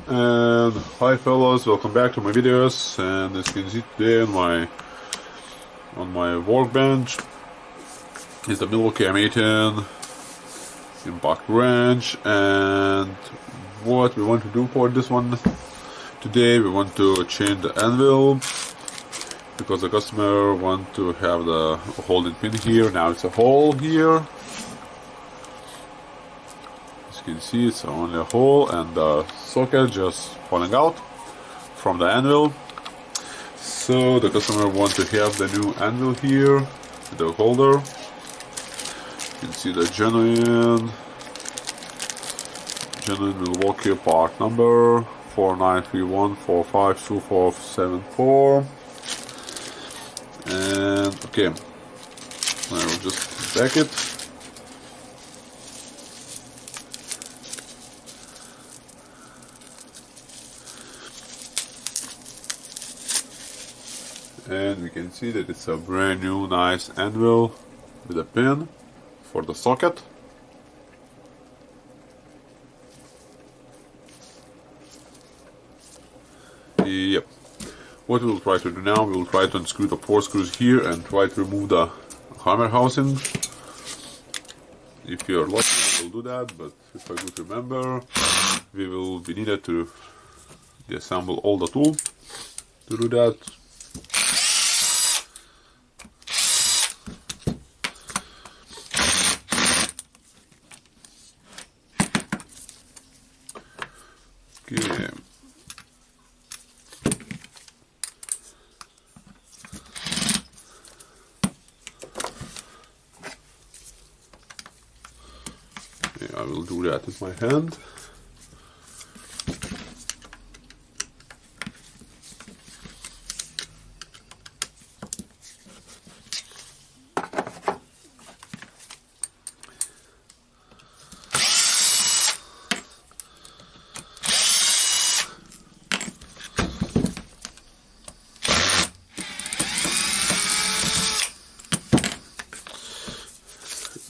And hi fellas, welcome back to my videos. And as you can see today on my workbench is the Milwaukee M18 impact wrench. And what we want to do for this one today, we want to change the anvil because the customer want to have the holding pin here. Now it's a hole here. As you can see, it's only a hole and the socket just falling out from the anvil. So the customer wants to have the new anvil here with the holder. You can see the genuine Milwaukee part number 4931452474. And okay, I will just back it. And we can see that it's a brand new nice anvil with a pin for the socket. Yep. What we will try to do now, we will try to unscrew the 4 screws here and try to remove the hammer housing. If you are lucky, we will do that, but if I could remember, we will be needed to disassemble all the tool to do that. Okay. I will do that with my hand.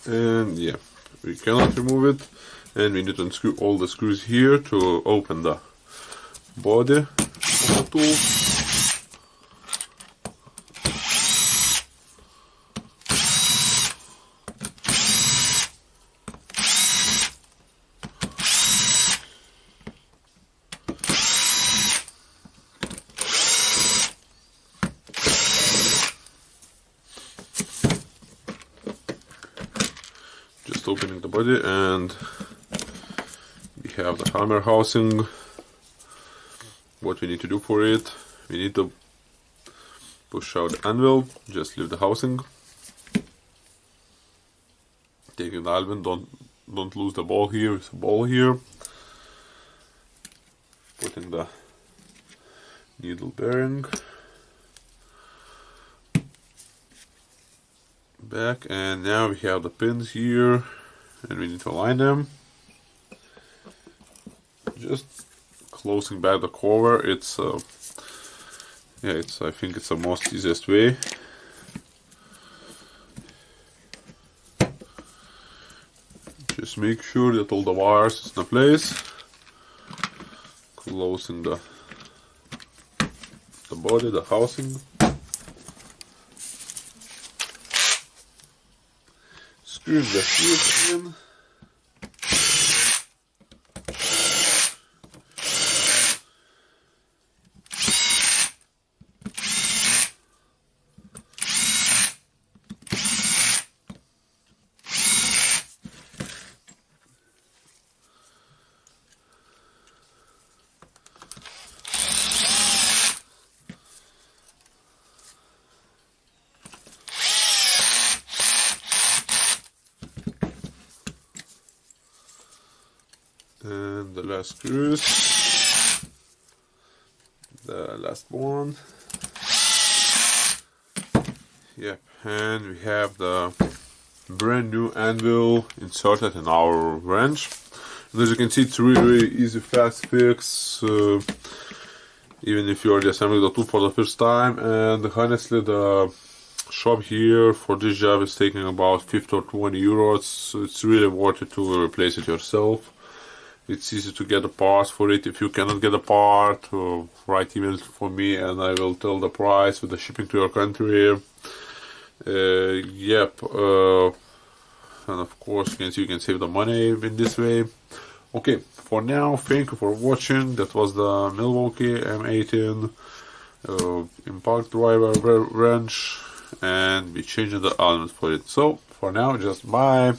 And yeah, we cannot remove it, and we need to unscrew all the screws here to open the body of the tool. Just opening the body, and we have the hammer housing. What we need to do for it, we need to push out the anvil, just leave the housing. Taking the anvil, don't lose the ball here, it's a ball here. Putting the needle bearing back, and now we have the pins here and we need to align them. Just closing back the cover, it's I think it's the most easiest way. Just make sure that all the wires is in place. Closing the body, the housing. Screw the screws in. And the last screws, the last one. Yep, and we have the brand new anvil inserted in our wrench. And as you can see, it's really easy, fast fix, even if you are assembling the tool for the first time. And honestly, the shop here for this job is taking about 50 or 20 euros, so it's really worth it to replace it yourself. It's easy to get a part for it. If you cannot get a part, write email for me and I will tell the price with the shipping to your country. Yep. And of course, you can save the money in this way. Okay, for now, thank you for watching. That was the Milwaukee M18 impact driver wrench, and we changed the element for it. So for now, just bye.